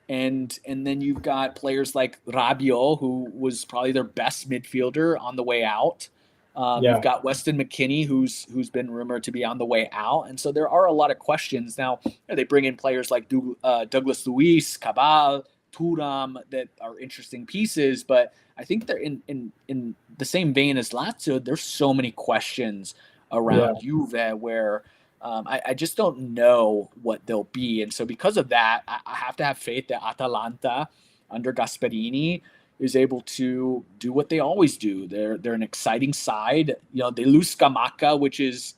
and then you've got players like Rabiot, who was probably their best midfielder on the way out. You've got Weston McKennie, who's been rumored to be on the way out, and so there are a lot of questions. Now they bring in players like Douglas Luiz, Cabal, Thuram that are interesting pieces, but I think they're in the same vein as Lazio. There's so many questions around Juve where I just don't know what they'll be. And so because of that, I have to have faith that Atalanta under Gasperini is able to do what they always do. They're an exciting side. They lose Scamacca, which is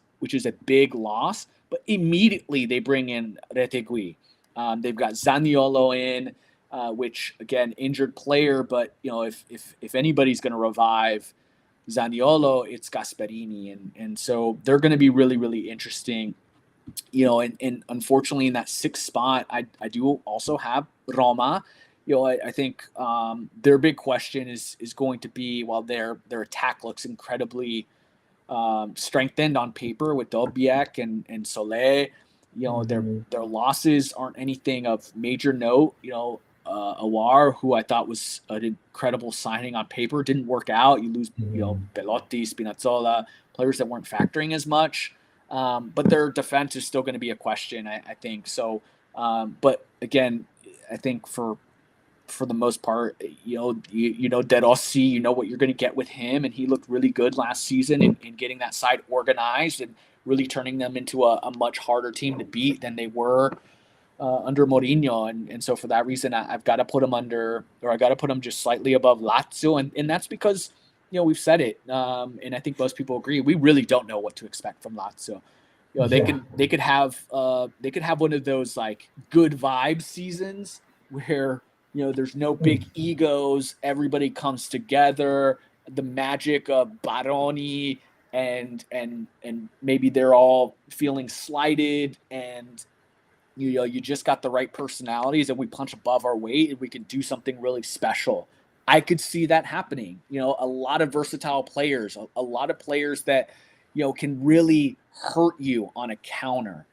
a big loss, but immediately they bring in Retegui. They've got Zaniolo in, which again, injured player, but if anybody's going to revive Zaniolo, it's Gasperini, and so they're going to be really, really interesting. And unfortunately in that sixth spot, I do also have Roma. I think their big question is going to be, while their attack looks incredibly strengthened on paper with Dobiek and Solé, their losses aren't anything of major note. Awar, who I thought was an incredible signing on paper, didn't work out. You lose, Belotti, Spinazzola, players that weren't factoring as much. But their defense is still going to be a question, I think. So, but again, I think for the most part, De Rossi, you know what you're going to get with him, and he looked really good last season in getting that side organized and really turning them into a much harder team to beat than they were under Mourinho, and so for that reason, I've got to put them just slightly above Lazio, and that's because we've said it, and I think most people agree. We really don't know what to expect from Lazio. They could have one of those like good vibe seasons where there's no big egos, everybody comes together, the magic of Baroni, and maybe they're all feeling slighted and. You just got the right personalities and we punch above our weight and we can do something really special. I could see that happening. A lot of versatile players, a lot of players that, can really hurt you on a counter.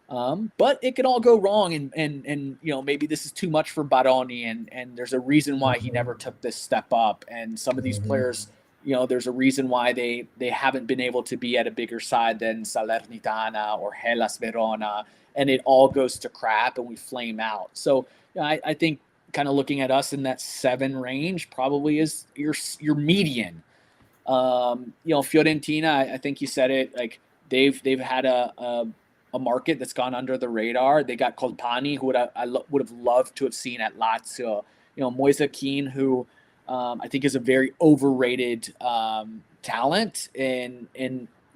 But it could all go wrong. And maybe this is too much for Baroni and there's a reason why he never took this step up. And some of these players, there's a reason why they haven't been able to be at a bigger side than Salernitana or Hellas Verona. And it all goes to crap and we flame out. So I think kind of looking at us in that 7 range probably is your median. Fiorentina, I think you said it, like they've had a market that's gone under the radar. They got Colpani, who I would have loved to have seen at Lazio. Moise Kean, who I think is a very overrated talent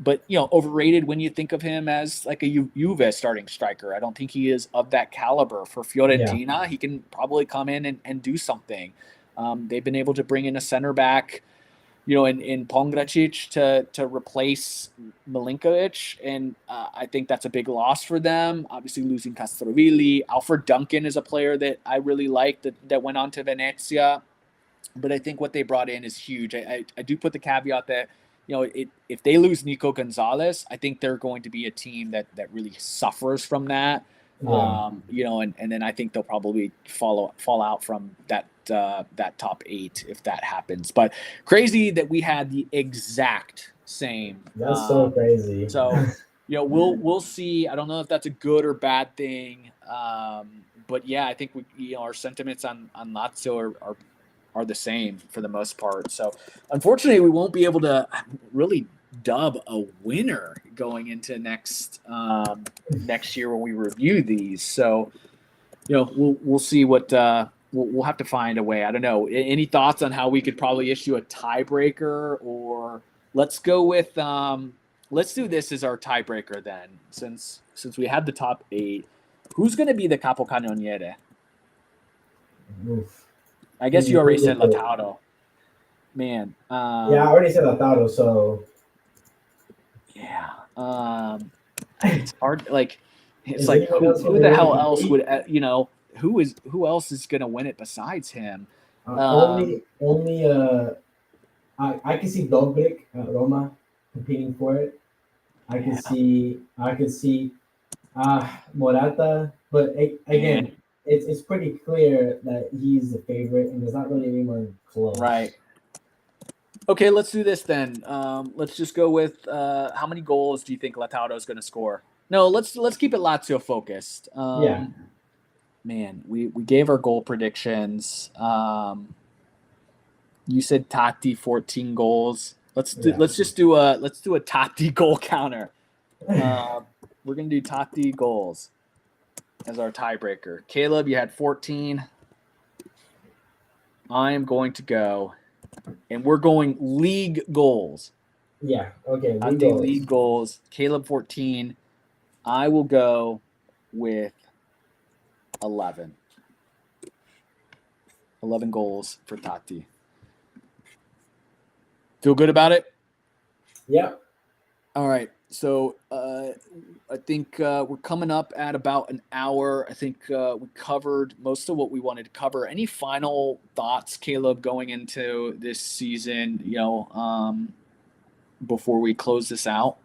but overrated when you think of him as like a Juve starting striker. I don't think he is of that caliber. For Fiorentina, he can probably come in and do something. They've been able to bring in a center back, in Pongracic to replace Milinkovic, and I think that's a big loss for them. Obviously losing Castrovilli. Alfred Duncan is a player that I really like that went on to Venezia, but I think what they brought in is huge. I do put the caveat that if they lose Nico Gonzalez, I think they're going to be a team that really suffers from that. And then I think they'll probably fall out from that top 8 if that happens. But crazy that we had the exact same. That's so crazy. So we'll see. I don't know if that's a good or bad thing. But yeah, I think our sentiments on Lazio are the same for the most part. So unfortunately, we won't be able to really dub a winner going into next year when we review these. So we'll see what we'll have to find a way. I don't know. Any thoughts on how we could probably issue a tiebreaker, or let's go with let's do this as our tiebreaker then, since we had the top 8. Who's going to be the capocannoniere? Oof. I guess you already said Lautaro. Man. Yeah, I already said Lautaro, so yeah. It's hard. Like, it's is like anyone else who going to the win hell the else league? would who else is going to win it besides him? Only I can see Dobrick at Roma competing for it. I Yeah. could see Morata, but again, it's pretty clear that he's the favorite, and there's not really anyone close. Right. Okay, let's do this then. Let's just go with how many goals do you think Lautaro is going to score? No, let's keep it Lazio focused. Yeah. Man, we gave our goal predictions. You said Totti 14 goals. Let's just do a Totti goal counter. We're gonna do Totti goals as our tiebreaker. Caleb, you had 14. I am going to go, and we're going league goals. Yeah. Okay. League goals. Caleb 14. I will go with 11. 11 goals for Totti. Feel good about it? Yeah. All right. So I think we're coming up at about an hour. I think we covered most of what we wanted to cover. Any final thoughts, Caleb, going into this season, before we close this out?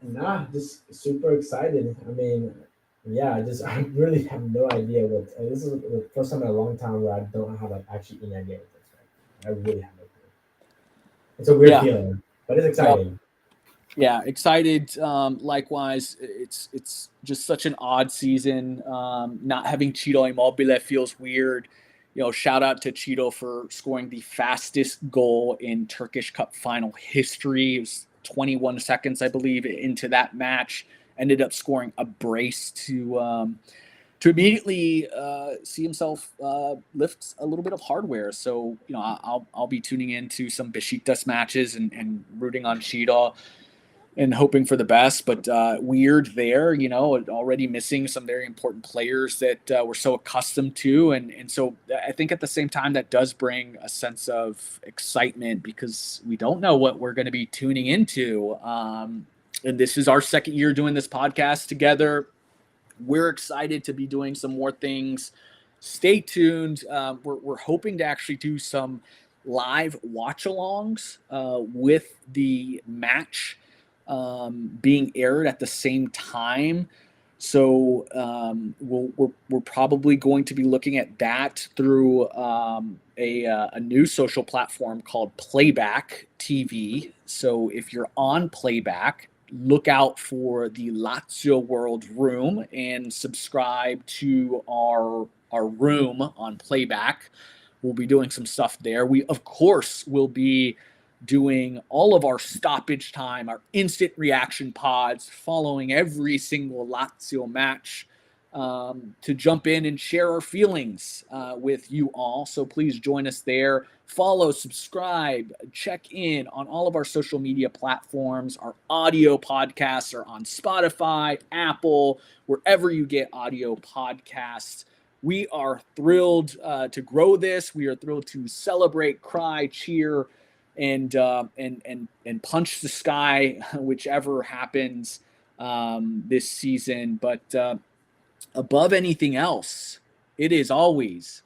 Nah, just super excited. I mean, yeah, I really have no idea what. This is the first time in a long time where I don't have actually any idea what to expect. I really have no clue. It's a weird feeling, but it's exciting. Yeah, excited. Likewise, it's just such an odd season. Not having Ciro Immobile feels weird. Shout out to Ciro for scoring the fastest goal in Turkish Cup final history. It was 21 seconds, I believe, into that match. Ended up scoring a brace to immediately see himself lift a little bit of hardware. So I'll be tuning into some Besiktas matches and rooting on Ciro and hoping for the best, but weird there, already missing some very important players that we're so accustomed to. And so I think at the same time, that does bring a sense of excitement because we don't know what we're going to be tuning into. And this is our second year doing this podcast together. We're excited to be doing some more things. Stay tuned. We're hoping to actually do some live watch-alongs with the match being aired at the same time. So we're probably going to be looking at that through a new social platform called Playback TV. So if you're on Playback, look out for the Lazio World Room and subscribe to our room on Playback. We'll be doing some stuff there. We, of course, will be doing all of our stoppage time, our instant reaction pods, following every single Lazio match to jump in and share our feelings with you all. So please join us there. Follow, subscribe, check in on all of our social media platforms. Our audio podcasts are on Spotify, Apple, wherever you get audio podcasts. We are thrilled to grow this. We are thrilled to celebrate, cry, cheer, and punch the sky, whichever happens this season. But above anything else, it is always